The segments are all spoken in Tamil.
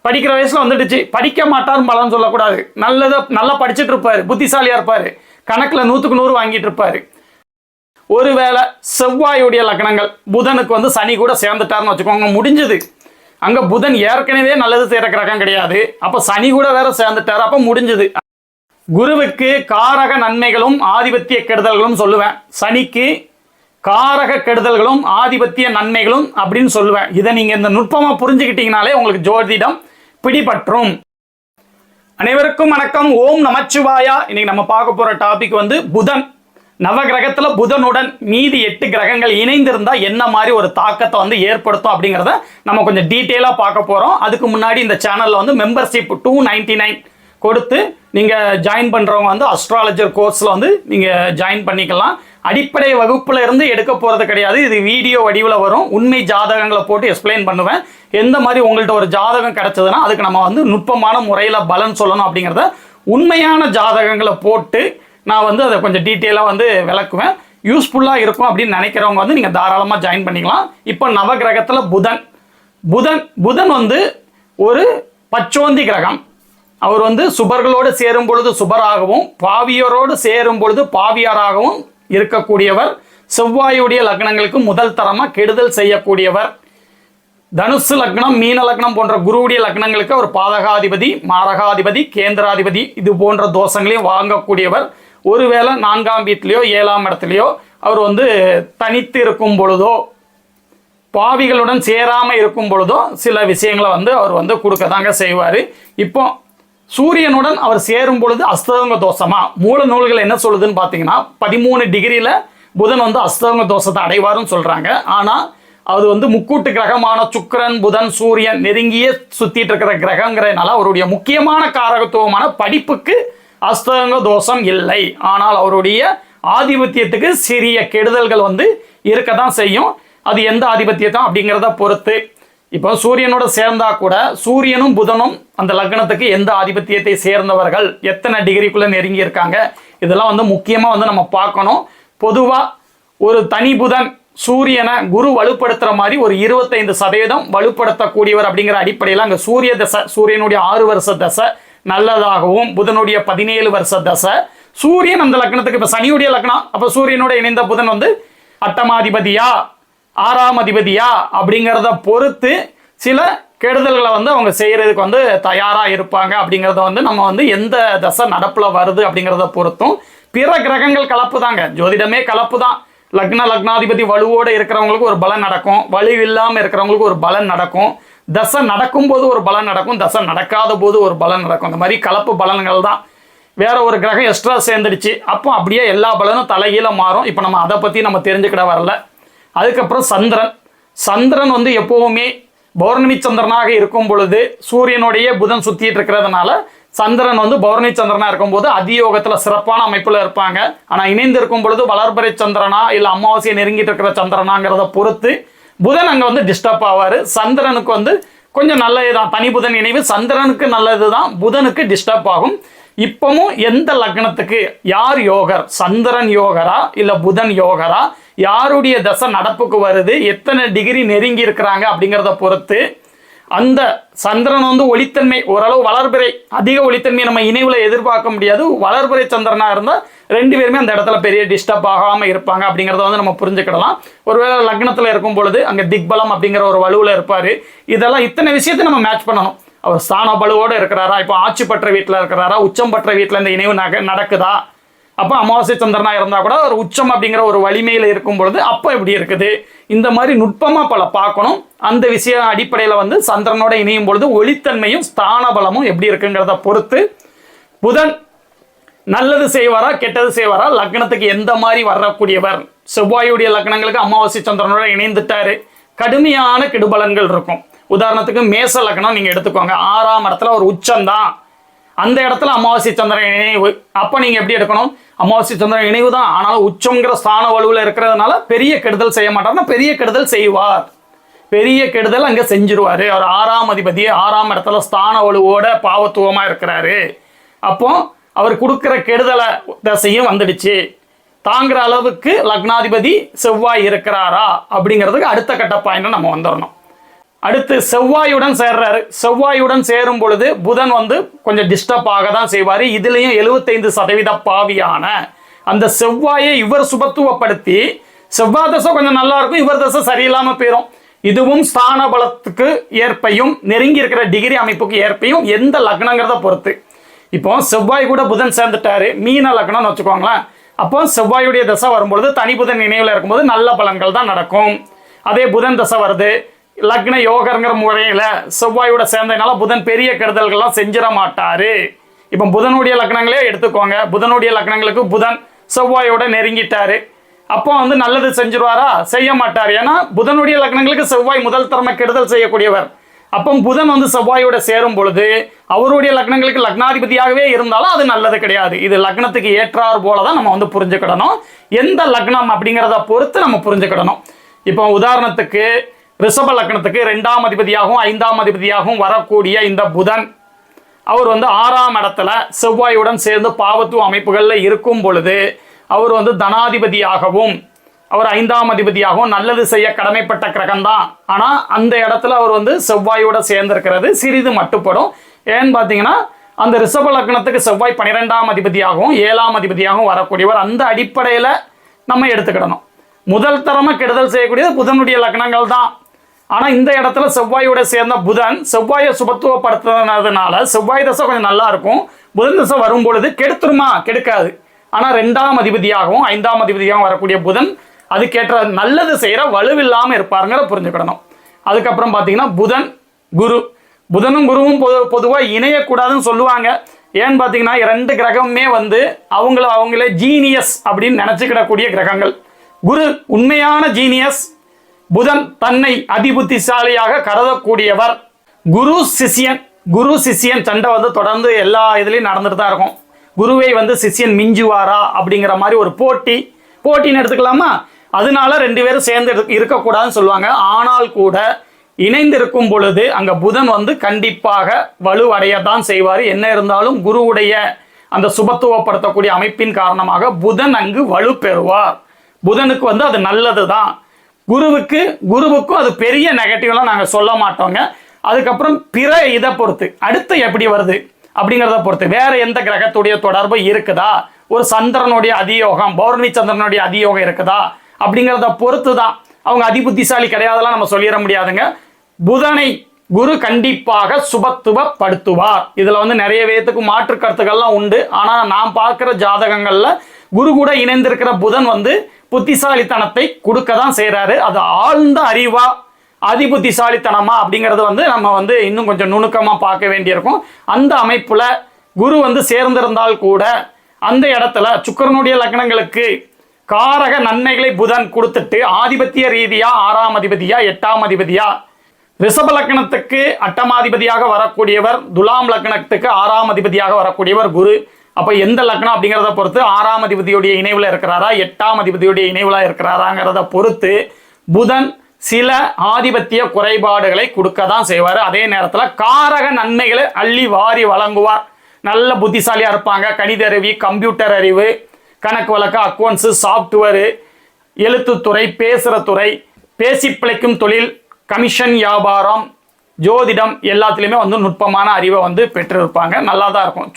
படிக்கிற வயசுல வந்துடுச்சு, படிக்க மாட்டார் பலன் சொல்லக்கூடாது. நல்லா படிச்சுட்டு இருப்பாரு, புத்திசாலியா இருப்பாரு, கணக்குல 100க்கு 100 வாங்கிட்டு இருப்பாரு. ஒருவேளை செவ்வாயுடைய லக்னங்கள் புதனுக்கு சனி கூட சேர்ந்துட்டாருன்னு வச்சுக்கோங்க, முடிஞ்சது. அங்க புதன் ஏற்கனவே நல்லது செய்யற கிரகம் கிடையாது, அப்ப சனி கூட வேற சேர்ந்துட்டாரு, அப்ப முடிஞ்சது. குருவுக்கு காரக நன்மைகளும் ஆதிபத்திய கெடுதல்களும் சொல்லுவேன், சனிக்கு காரக கெடுதல்களும் ஆதிபத்திய நன்மைகளும் அப்படின்னு சொல்லுவேன். இதை நீங்க இந்த நுட்பமா புரிஞ்சுக்கிட்டீங்கனாலே உங்களுக்கு ஜோதிடம் பிடிபற்றும். அனைவருக்கும் வணக்கம். ஓம் நமச்சிவாயா. இன்னைக்கு நம்ம பார்க்க போற டாபிக் புதன். நவ கிரகத்துல புதனுடன் மீதி 8 கிரகங்கள் இணைந்திருந்தா என்ன மாதிரி ஒரு தாக்கத்தை ஏற்படுத்தும் அப்படிங்கிறத நம்ம கொஞ்சம் டீட்டெயிலா பார்க்க போறோம். அதுக்கு முன்னாடி இந்த சேனல்ல மெம்பர்ஷிப் 299 கொடுத்து நீங்க ஜாயின் பண்றவங்க அஸ்ட்ராலஜர் கோர்ஸ்ல நீங்க ஜாயின் பண்ணிக்கலாம். அடிப்படை வகுப்புல இருந்து எடுக்க போறது கிடையாது, இது வீடியோ வடிவில் வரும். உண்மை ஜாதகங்களை போட்டு எக்ஸ்பிளைன் பண்ணுவேன். எந்த மாதிரி உங்கள்கிட்ட ஒரு ஜாதகம் கிடைச்சதுன்னா அதுக்கு நம்ம நுட்பமான முறையில் பலன் சொல்லணும் அப்படிங்கிறத உண்மையான ஜாதகங்களை போட்டு நான் அதை கொஞ்சம் டீட்டெயிலாக விளக்குவேன். யூஸ்ஃபுல்லாக இருக்கும் அப்படின்னு நினைக்கிறவங்க நீங்கள் தாராளமாக ஜாயின் பண்ணிக்கலாம். இப்போ நவகிரகத்தில் புதன் ஒரு பச்சோந்தி கிரகம். அவர் சுபர்களோடு சேரும் பொழுது சுபராகவும் பாவியரோடு சேரும் பொழுது பாவியாராகவும் இருக்கக்கூடியவர். செவ்வாயுடைய லக்னங்களுக்கு முதல் தரமாக கெடுதல் செய்யக்கூடியவர். தனுசு லக்னம், மீன லக்னம் போன்ற குருவுடைய லக்னங்களுக்கு அவர் பாதகாதிபதி, மாரகாதிபதி, கேந்திராதிபதி இது போன்ற தோஷங்களையும் வாங்கக்கூடியவர். ஒருவேளை 4ஆம் வீட்டிலையோ 7ஆம் இடத்துலையோ அவர் தனித்து இருக்கும் பொழுதோ பாவிகளுடன் சேராமல் இருக்கும் பொழுதோ சில விஷயங்களை அவர் கொடுக்க தாங்க செய்வார். இப்போ சூரியனுடன் அவர் சேரும் பொழுது அஸ்தங்க தோஷமா மூல நூல்கள் என்ன சொல்லுதுன்னு பார்த்தீங்கன்னா 13 டிகிரியில் புதன் அஸ்தங்க தோஷத்தை அடைவாருன்னு சொல்கிறாங்க. ஆனால் அது முக்கூட்டு கிரகமான சுக்கிரன், புதன், சூரியன் நெருங்கியே சுற்றிட்டு இருக்கிற கிரகங்கிறதுனால அவருடைய முக்கியமான காரகத்துவமான படிப்புக்கு அஸ்தங்க தோஷம் இல்லை. ஆனால் அவருடைய ஆதிபத்தியத்துக்கு சிறிய கெடுதல்கள் இருக்க தான் செய்யும். அது எந்த ஆதிபத்தியத்தான் அப்படிங்கிறத பொறுத்து. இப்போ சூரியனோட சேர்ந்தா கூட சூரியனும் புதனும் அந்த லக்னத்துக்கு எந்த ஆதிபத்தியத்தை சேர்ந்தவர்கள், எத்தனை டிகிரிக்குள்ள நெருங்கி இருக்காங்க, இதெல்லாம் முக்கியமாக நம்ம பார்க்கணும். பொதுவாக ஒரு தனி புதன் சூரியனை குரு வலுப்படுத்துற மாதிரி ஒரு 25% வலுப்படுத்தக்கூடியவர் அப்படிங்கிற அடிப்படையில் அங்கே சூரிய தசை, சூரியனுடைய 6 வருஷ தசை நல்லதாகவும் புதனுடைய 17 வருஷ தசை. சூரியன் அந்த லக்னத்துக்கு இப்போ சனியுடைய லக்னம், அப்போ சூரியனோட இணைந்த புதன் 8ஆம் அதிபதியா 6ஆம் அதிபதியா அப்படிங்கிறத பொறுத்து சில கெடுதல்களை அவங்க செய்யறதுக்கு தயாராக இருப்பாங்க. அப்படிங்கிறத நம்ம எந்த தசை நடப்பில் வருது அப்படிங்கிறத பொறுத்தும். பிற கிரகங்கள் கலப்பு தாங்க, ஜோதிடமே கலப்பு தான். லக்னாதிபதி வலுவோடு இருக்கிறவங்களுக்கு ஒரு பலன் நடக்கும், வலு இல்லாமல் இருக்கிறவங்களுக்கு ஒரு பலன் நடக்கும். தசை நடக்கும் போது ஒரு பலன் நடக்கும், தசை நடக்காத போது ஒரு பலன் நடக்கும். இந்த மாதிரி கலப்பு பலன்கள் தான். வேற ஒரு கிரகம் எக்ஸ்ட்ரா சேர்ந்துடுச்சு, அப்போ அப்படியே எல்லா பலனும் தலைகீழ மாறும். இப்போ நம்ம அதை பற்றி நம்ம தெரிஞ்சுக்கிட வரல. அதுக்கப்புறம் சந்திரன் எப்போவுமே பௌர்ணமி சந்திரனாக இருக்கும் பொழுது சூரியனுடைய புதன் சுற்றிட்டு இருக்கிறதுனால சந்திரன் பௌர்ணமி சந்திரனா இருக்கும்போது அதியோகத்தில் சிறப்பான அமைப்பில் இருப்பாங்க. ஆனால் இணைந்து இருக்கும் பொழுது வளர்பிறை சந்திரனா இல்லை அமாவாசையை நெருங்கிட்டு இருக்கிற சந்திரனாங்கிறத பொறுத்து புதன் அங்கே டிஸ்டர்ப் ஆவார். சந்திரனுக்கு கொஞ்சம் நல்லது தான், தனி புதன் இணைவு சந்திரனுக்கு நல்லது தான், புதனுக்கு டிஸ்டர்ப் ஆகும். இப்பவும் எந்த லக்னத்துக்கு யார் யோகர், சந்திரன் யோகரா இல்லை புதன் யோகரா, யாருடைய தசை நடப்புக்கு வருது, எத்தனை டிகிரி நெருங்கி இருக்கிறாங்க அப்படிங்கிறத பொறுத்து அந்த சந்திரன் ஒளித்தன்மை ஓரளவு வளர்பிறை அதிக ஒளித்தன்மையை நம்ம இணைவுல எதிர்பார்க்க முடியாது. வளர்பிறை சந்திரனா இருந்தால் 2 பேருமே அந்த இடத்துல பெரிய டிஸ்டர்ப் ஆகாமல் இருப்பாங்க அப்படிங்கிறத நம்ம புரிஞ்சுக்கிடலாம். ஒருவேளை லக்னத்தில் இருக்கும் பொழுது அங்கே திக்பலம் அப்படிங்கிற ஒரு வலுவில் இருப்பார். இதெல்லாம் இத்தனை விஷயத்தை நம்ம மேட்ச் பண்ணணும். அவர் ஸ்தான பலுவோடு இருக்கிறாரா, இப்போ ஆட்சி பெற்ற வீட்டில் இருக்கிறாரா, உச்சம் பெற்ற வீட்டில் இந்த இணைவு நடக்குதா, அப்போ அமாவாசை சந்திரனா இருந்தால் கூட ஒரு உச்சம் அப்படிங்கிற ஒரு வலிமையில் இருக்கும் பொழுது அப்போ எப்படி இருக்குது, இந்த மாதிரி நுட்பமாக பல பார்க்கணும். அந்த விஷயம் அடிப்படையில் சந்திரனோட இணையும் பொழுது ஒளித்தன்மையும் ஸ்தான பலமும் எப்படி இருக்குங்கிறத பொறுத்து புதன் நல்லது செய்வாரா கெட்டது செய்வாரா, லக்னத்துக்கு எந்த மாதிரி வரக்கூடியவர். செவ்வாயுடைய லக்னங்களுக்கு அமாவாசை சந்திரனோட இணைந்துட்டாரு, கடுமையான கெடுபலன்கள் இருக்கும். உதாரணத்துக்கு மேச லக்னம் நீங்கள் எடுத்துக்கோங்க, 6ஆம் இடத்துல ஒரு உச்சம்தான், அந்த இடத்துல அமாவாசை சந்திரன் இணைவு. அப்போ நீங்கள் எப்படி எடுக்கணும், அமாவாசை சந்திரன் இணைவு தான், ஆனாலும் உச்சங்கிற ஸ்தான வலுவில் இருக்கிறதுனால பெரிய கெடுதல் செய்ய மாட்டார்னா பெரிய கெடுதல் செய்வார், பெரிய கெடுதல் அங்கே செஞ்சிருவார். அவர் 6ஆம் அதிபதி 6ஆம் இடத்துல ஸ்தான வலுவோட பாவத்துவமாக இருக்கிறாரு. அப்போ அவர் கொடுக்குற கெடுதலை தசையும் வந்துடுச்சு, தாங்குற அளவுக்கு லக்னாதிபதி செவ்வாய் இருக்கிறாரா அப்படிங்கிறதுக்கு அடுத்த கட்ட பாயிண்ட் நம்ம வந்துடணும். அடுத்து செவ்வாயுடன் சேர்றாரு. செவ்வாயுடன் சேரும் பொழுது புதன் வந்து கொஞ்சம் டிஸ்டர்ப் ஆக தான் செய்வார். இதுலேயும் 75% பாவியான அந்த செவ்வாயை இவர் சுபத்துவப்படுத்தி, செவ்வாய் தசை கொஞ்சம் நல்லா இருக்கும், இவர் தசை சரியில்லாமல் போயிடும். இதுவும் ஸ்தான பலத்துக்கு ஏற்பையும் நெருங்கி இருக்கிற டிகிரி அமைப்புக்கு ஏற்பையும் எந்த லக்னங்கிறத பொறுத்து. இப்போ செவ்வாய் கூட புதன் சேர்ந்துட்டாரு, மீன லக்னம்னு வச்சுக்கோங்களேன். அப்போ செவ்வாயுடைய தசை வரும்பொழுது தனி புதன் நினைவில் இருக்கும்போது நல்ல பலன்கள் தான் நடக்கும். அதே புதன் தசை வருது, லக்ன யோகங்கிற முறையில் செவ்வாயோட சேர்ந்ததுனால புதன் பெரிய கெடுதல்கள்லாம் செஞ்சிட மாட்டாரு. இப்போ புதனுடைய லக்னங்களே எடுத்துக்கோங்க. புதனுடைய லக்னங்களுக்கு புதன் செவ்வாயோட நெருங்கிட்டாரு, அப்போ வந்து நல்லது செஞ்சிருவாரா? செய்ய மாட்டார். ஏன்னா புதனுடைய லக்னங்களுக்கு செவ்வாய் முதல் தரம கெடுதல் செய்யக்கூடியவர். அப்போ புதன் வந்து செவ்வாயோட சேரும் பொழுது அவருடைய லக்னங்களுக்கு லக்னாதிபதியாகவே இருந்தாலும் அது நல்லது கிடையாது. இது லக்னத்துக்கு ஏற்றார் போல தான் நம்ம வந்து புரிஞ்சுக்கிடணும். எந்த லக்னம் அப்படிங்கிறத பொறுத்து நம்ம புரிஞ்சுக்கிடணும். இப்போ உதாரணத்துக்கு ரிஷப லக்னத்துக்கு 2ஆம் அதிபதியாகவும் 5ஆம் அதிபதியாகவும் வரக்கூடிய இந்த புதன் அவர் வந்து 6ஆம் இடத்துல செவ்வாயுடன் சேர்ந்து பாவத்துவ அமைப்புகளில் இருக்கும் பொழுது அவர் வந்து தனாதிபதியாகவும் அவர் 5ஆம் அதிபதியாகவும் நல்லது செய்ய கடமைப்பட்ட கிரகம்தான். ஆனால் அந்த இடத்துல அவர் வந்து செவ்வாயோட சேர்ந்திருக்கிறது சிறிது மட்டுப்படும். ஏன்னு பார்த்தீங்கன்னா அந்த ரிஷப லக்னத்துக்கு செவ்வாய் 12ஆம் அதிபதியாகவும் 7ஆம் அதிபதியாகவும் வரக்கூடியவர். அந்த அடிப்படையில் நம்ம எடுத்துக்கிடணும். முதல் தரமாக கெடுதல் செய்யக்கூடியது புதனுடைய லக்னங்கள் தான். ஆனால் இந்த இடத்துல செவ்வாயோட சேர்ந்த புதன் செவ்வாயை சுபத்துவப்படுத்துனதுனால செவ்வாய் தசை கொஞ்சம் நல்லா இருக்கும். புதன் தசை வரும் பொழுது கெடுத்துருமா? கெடுக்காது. ஆனால் 2ஆம் அதிபதியாகவும் 5ஆம் அதிபதியாகவும் வரக்கூடிய புதன் அதுக்கேற்ற நல்லது செய்கிற வலுவில்லாமல் இருப்பாருங்கிற புரிஞ்சுக்கிடணும். அதுக்கப்புறம் பார்த்தீங்கன்னா புதன் குரு, புதனும் குருவும் பொதுவாக இணையக்கூடாதுன்னு சொல்லுவாங்க. ஏன்னு பார்த்தீங்கன்னா 2 கிரகமுமே வந்து அவங்களே ஜீனியஸ் அப்படின்னு நினச்சிக்கிடக்கூடிய கிரகங்கள். குரு உண்மையான ஜீனியஸ், புதன் தன்னை அதிபுத்திசாலியாக கருதக்கூடியவர். குரு சிஷியன் சண்டை வந்து தொடர்ந்து எல்லா இதுலேயும் நடந்துட்டு தான் இருக்கும். குருவை வந்து சிஷியன் மிஞ்சுவாரா அப்படிங்கிற மாதிரி ஒரு போட்டின்னு எடுத்துக்கலாமா? அதனால 2 பேரும் சேர்ந்து இருக்கக்கூடாதுன்னு சொல்லுவாங்க. ஆனால் கூட இணைந்திருக்கும் பொழுது அங்கே புதன் வந்து கண்டிப்பாக வலுவடையத்தான் செய்வார். என்ன இருந்தாலும் குருவுடைய அந்த சுபத்துவப்படுத்தக்கூடிய அமைப்பின் காரணமாக புதன் அங்கு வலு பெறுவார். புதனுக்கு வந்து அது நல்லது தான். குருவுக்கும் அது பெரிய நெகட்டிவ்லாம் நாங்கள் சொல்ல மாட்டோங்க. அதுக்கப்புறம் பிற இதை பொறுத்து அடுத்து எப்படி வருது அப்படிங்கிறத பொறுத்து வேற எந்த கிரகத்துடைய தொடர்பு இருக்குதா, ஒரு சந்திரனுடைய அதியோகம், பௌர்ணமி சந்திரனுடைய அதியோகம் இருக்குதா அப்படிங்கிறத பொறுத்து தான். அவங்க அதிபுத்திசாலி கிடையாதெல்லாம் நம்ம சொல்லிட முடியாதுங்க. புதனை குரு கண்டிப்பாக சுபத்துவப்படுத்துவார். இதில் வந்து நிறைய பேத்துக்கு மாற்று கருத்துக்கள்லாம் உண்டு. ஆனால் நான் பார்க்குற ஜாதகங்களில் குரு கூட இணைந்திருக்கிற புதன் வந்து புத்திசாலித்தனத்தை கொடுக்க தான் செய்கிறாரு. அது ஆழ்ந்த அறிவா அதிபுத்திசாலித்தனமா அப்படிங்கிறது வந்து நம்ம வந்து இன்னும் கொஞ்சம் நுணுக்கமாக பார்க்க வேண்டியிருக்கும். அந்த அமைப்பில் குரு வந்து சேர்ந்திருந்தால் கூட அந்த இடத்துல சுக்கிரனுடைய லக்னங்களுக்கு காரக நன்மைகளை புதன் கொடுத்துட்டு ஆதிபத்திய ரீதியா 6ஆம் அதிபதியா 8ஆம் அதிபதியா, ரிஷப லக்னத்துக்கு 8ஆம் அதிபதியாக வரக்கூடியவர், துலாம் லக்னத்துக்கு 6ஆம் அதிபதியாக வரக்கூடியவர் குரு. அப்போ எந்த லக்னம் அப்படிங்கிறத பொறுத்து 6ஆம் அதிபதியுடைய இணைவில் இருக்கிறாரா 8ஆம் அதிபதியுடைய இணைவில் இருக்கிறாராங்கிறத பொறுத்து புதன் சில ஆதிபத்திய குறைபாடுகளை கொடுக்க தான் செய்வார். அதே நேரத்தில் காரக நன்மைகளை அள்ளி வாரி வழங்குவார். நல்ல புத்திசாலியாக இருப்பாங்க. கணித அறிவு, கம்ப்யூட்டர் அறிவு, கணக்கு வழக்கு, அக்கௌண்ட்ஸு, சாஃப்ட்வேரு, எழுத்துத்துறை, பேசுகிற துறை, பேசி பிழைக்கும் தொழில், கமிஷன் வியாபாரம், ஜோதிடம் எல்லாத்துலேயுமே வந்து நுட்பமான அறிவை வந்து பெற்றிருப்பாங்க. நல்லா தான் இருக்கும்.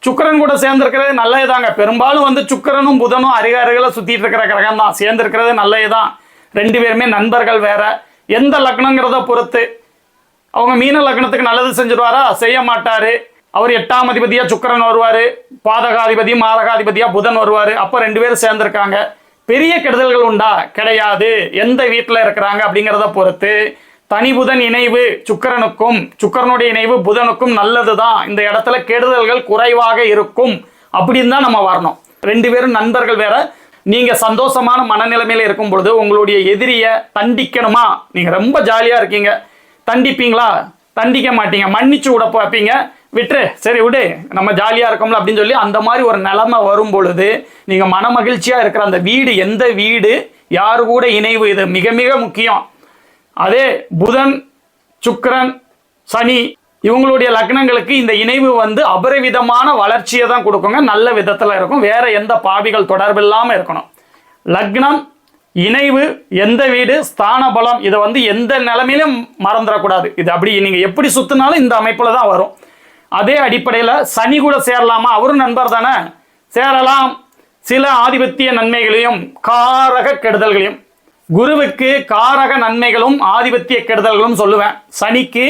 சுக்கிரன் கூட சேர்ந்திருக்கிறது நல்லது தாங்க. பெரும்பாலும் வந்து சுக்கிரனும் புதனும் அருகில் சுற்றிட்டு இருக்கிற கிரகம் தான். சேர்ந்திருக்கிறது நல்லது தான். 2 பேருமே நண்பர்கள். வேற எந்த லக்னங்கிறத பொறுத்து அவங்க மீன லக்னத்துக்கு நல்லது செஞ்சிருவாரா? செய்ய மாட்டாரு. அவர் 8ஆம் அதிபதியா சுக்கிரன் வருவார், பாதகாதிபதி மாதகாதிபதியா புதன் வருவார். அப்போ 2 பேரும் சேர்ந்திருக்காங்க. பெரிய கெடுதல்கள் உண்டா? கிடையாது. எந்த வீட்டில் இருக்கிறாங்க அப்படிங்கிறத பொறுத்து தனி புதன் இணைவு சுக்கிரனுடைய இணைவு புதனுக்கும் நல்லது தான். இந்த இடத்துல கெடுதல்கள் குறைவாக இருக்கும் அப்படின்னு தான் நம்ம வரணும். 2 பேரும் நண்பர்கள். வேற நீங்க சந்தோஷமான மனநிலைமையில இருக்கும் பொழுது உங்களுடைய எதிரியை தண்டிக்கணுமா? நீங்க ரொம்ப ஜாலியா இருக்கீங்க, தண்டிப்பீங்களா? தண்டிக்க மாட்டீங்க. மன்னிச்சு விட பார்ப்பீங்க. விட்டுரு, சரி விடு, நம்ம ஜாலியாக இருக்கோம்ல அப்படின்னு சொல்லி அந்த மாதிரி ஒரு நிலைமை வரும் பொழுது நீங்கள் மன மகிழ்ச்சியாக இருக்கிற அந்த வீடு எந்த வீடு, யாரு கூட இணைவு, இது மிக மிக முக்கியம். அதே புதன், சுக்கிரன், சனி இவங்களுடைய லக்னங்களுக்கு இந்த இணைவு வந்து அபரிவிதமான வளர்ச்சியை தான் கொடுக்குங்க. நல்ல விதத்தில் இருக்கும். வேற எந்த பாவிகள் தொடர்பு இல்லாமல் இருக்கணும். லக்னம் இணைவு, எந்த வீடு, ஸ்தான பலம், இதை வந்து எந்த நிலைமையிலும் மறந்துடக்கூடாது. இது அப்படி நீங்கள் எப்படி சுற்றினாலும் இந்த அமைப்பில் தான் வரும். அதே அடிப்படையில் சனி கூட சேரலாமா? அவரும் நண்பர் தானே, சேரலாம். சில ஆதிபத்திய நன்மைகளையும் காரக கெடுதல்களையும், குருவுக்கு காரக நன்மைகளும் ஆதிபத்திய கெடுதல்களும் சொல்லுவேன், சனிக்கு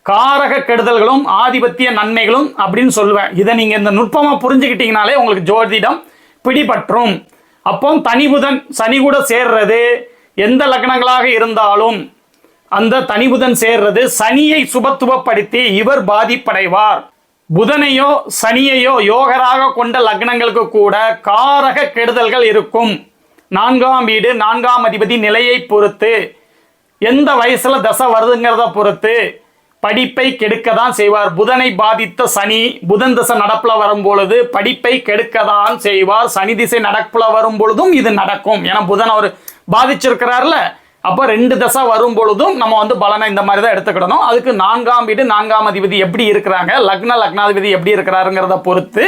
காரக கெடுதல்களும் ஆதிபத்திய நன்மைகளும் அப்படின்னு சொல்லுவேன். இதை நீங்கள் இந்த நுட்பமாக புரிஞ்சுக்கிட்டீங்கனாலே உங்களுக்கு ஜோதிடம் பிடிபற்றும். அப்போ தனி புதன் சனி கூட சேர்றது எந்த லக்னங்களாக இருந்தாலும் அந்த தனி புதன் சேர்றது சனியை சுபத்துவப்படுத்தி இவர் பாதிப்படைவார். புதனையோ சனியையோ யோகராக கொண்ட லக்னங்களுக்கு கூட காரக கெடுதல்கள் இருக்கும். 4ஆம் வீடு 4ஆம் அதிபதி நிலையை பொறுத்து, எந்த வயசுல தசை வருதுங்கிறத பொறுத்து படிப்பை கெடுக்க தான் செய்வார். புதனை பாதித்த சனி புதன் திசை நடப்புல வரும் பொழுது படிப்பை கெடுக்க தான் செய்வார். சனி திசை நடப்புல வரும் பொழுதும் இது நடக்கும். ஏன்னா புதன் அவர் பாதிச்சிருக்கிறார்ல, அப்போ 2 தசை வரும் பொழுதும் நம்ம வந்து பலனை இந்த மாதிரி தான் எடுத்துக்கிடணும். அதுக்கு 4ஆம் வீடு 4ஆம் அதிபதி எப்படி இருக்கிறாங்க, லக்னாதிபதி எப்படி இருக்கிறாருங்கிறத பொறுத்து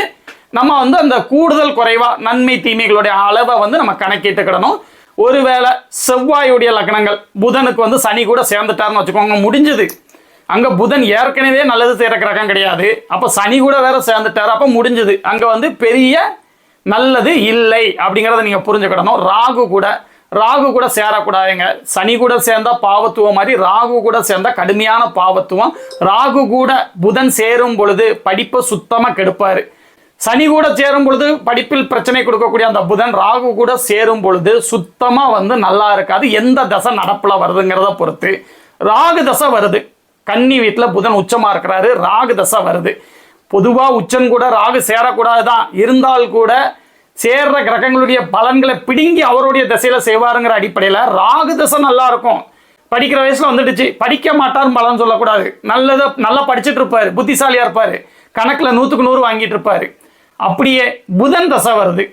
நம்ம வந்து அந்த கூடுதல் குறைவா நன்மை தீமைகளுடைய அளவை வந்து நம்ம கணக்கிட்டுக்கிடணும். ஒருவேளை செவ்வாயுடைய லக்னங்கள் புதனுக்கு வந்து சனி கூட சேர்ந்துட்டாருன்னு வச்சுக்கோங்க, முடிஞ்சது. அங்கே புதன் ஏற்கனவே நல்லது செய்கிற கிரகம் கிடையாது, அப்போ சனி கூட வேற சேர்ந்துட்டார், அப்போ முடிஞ்சது. அங்கே வந்து பெரிய நல்லது இல்லை அப்படிங்கிறத நீங்கள் புரிஞ்சுக்கிடணும். ராகு கூட சேரக்கூடாதுங்க. சனி கூட சேர்ந்தா பாவத்துவம் மாதிரி ராகு கூட சேர்ந்தா கடுமையான பாவத்துவம். ராகு கூட புதன் சேரும் பொழுது படிப்பை சுத்தமாக கெடுப்பார். சனி கூட சேரும் பொழுது படிப்பில் பிரச்சனை கொடுக்கக்கூடிய அந்த புதன் ராகு கூட சேரும் பொழுது சுத்தமாக வந்து நல்லா இருக்காது. எந்த தசை நடப்புல வருதுங்கிறத பொறுத்து. ராகு தசை வருது, கன்னி வீட்டில் புதன் உச்சமாக இருக்கிறாரு, ராகு தசை வருது. பொதுவாக உச்சன் கூட ராகு சேரக்கூடாது தான், இருந்தால் கூட சேர்ற கிரகங்களுடைய பலன்களை பிடுங்கி அவருடைய திசையில செய்வாருங்கிற அடிப்படையில் ராகு தசை நல்லா இருக்கும். படிக்கிற வயசுல வந்துடுச்சு, படிக்க மாட்டார் பலன் சொல்லக்கூடாது. நல்லா படிச்சுட்டு இருப்பாரு, புத்திசாலியா இருப்பாரு, கணக்கில் 100க்கு 100 வாங்கிட்டு இருப்பாரு. அப்படியே புதன் தசை வருது,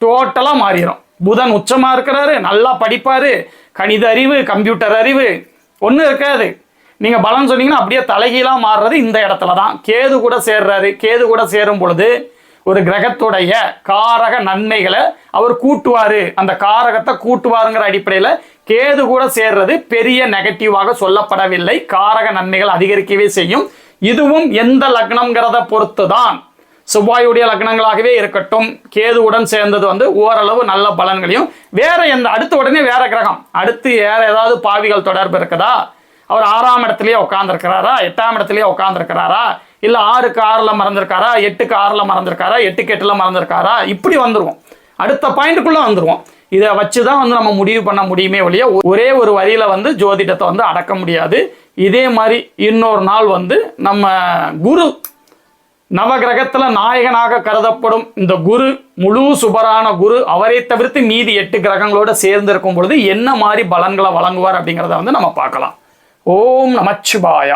டோட்டலா மாறிடும். புதன் உச்சமா இருக்கிறாரு, நல்லா படிப்பாரு, கணித அறிவு கம்ப்யூட்டர் அறிவு ஒன்றும் இருக்காது. நீங்க பலன் சொன்னீங்கன்னா அப்படியே தலைகீழா மாறுறது இந்த இடத்துல தான். கேது கூட சேர்றாரு, கேது கூட சேரும் பொழுது ஒரு கிரகத்துடைய காரக நன்மைகளை அவர் கூட்டுவாரு, அந்த காரகத்தை கூட்டுவாருங்கிற அடிப்படையில் கேது கூட சேர்றது பெரிய நெகட்டிவாக சொல்லப்படவில்லை. காரக நன்மைகள் அதிகரிக்கவே செய்யும். இதுவும் எந்த லக்னம்ங்கிறத பொறுத்து தான். செவ்வாயுடைய லக்னங்களாகவே இருக்கட்டும், கேதுவுடன் சேர்ந்தது வந்து ஓரளவு நல்ல பலன்களையும், வேற எந்த அடுத்த உடனே வேற கிரகம் அடுத்து வேற ஏதாவது பாவிகள் தொடர்பு இருக்குதா, அவர் 6ஆம் இடத்துலயே உட்கார்ந்துருக்கிறாரா, 8ஆம் இடத்துலயே உட்கார்ந்துருக்கிறாரா, இல்லை 6க்கு 6ல் மறந்துருக்காரா, 8க்கு 6ல் மறந்துருக்காரா, 8க்கு 8ல் மறந்துருக்காரா, இப்படி வந்துடுவோம். அடுத்த பாயிண்ட்டுக்குள்ள வந்துடுவோம். இதை வச்சு தான் வந்து நம்ம முடிவு பண்ண முடியுமே ஒழிய ஒரே ஒரு வரியில வந்து ஜோதிடத்தை வந்து அடக்க முடியாது. இதே மாதிரி இன்னொரு நாள் வந்து நம்ம குரு நவகிரகத்தில் நாயகனாக கருதப்படும் இந்த குரு, முழு சுபரான குரு, அவரை தவிர்த்து மீதி 8 கிரகங்களோட சேர்ந்து இருக்கும் பொழுது என்ன மாதிரி பலன்களை வழங்குவார் அப்படிங்கிறத வந்து நம்ம பார்க்கலாம். ஓம் நமச்சிவாய.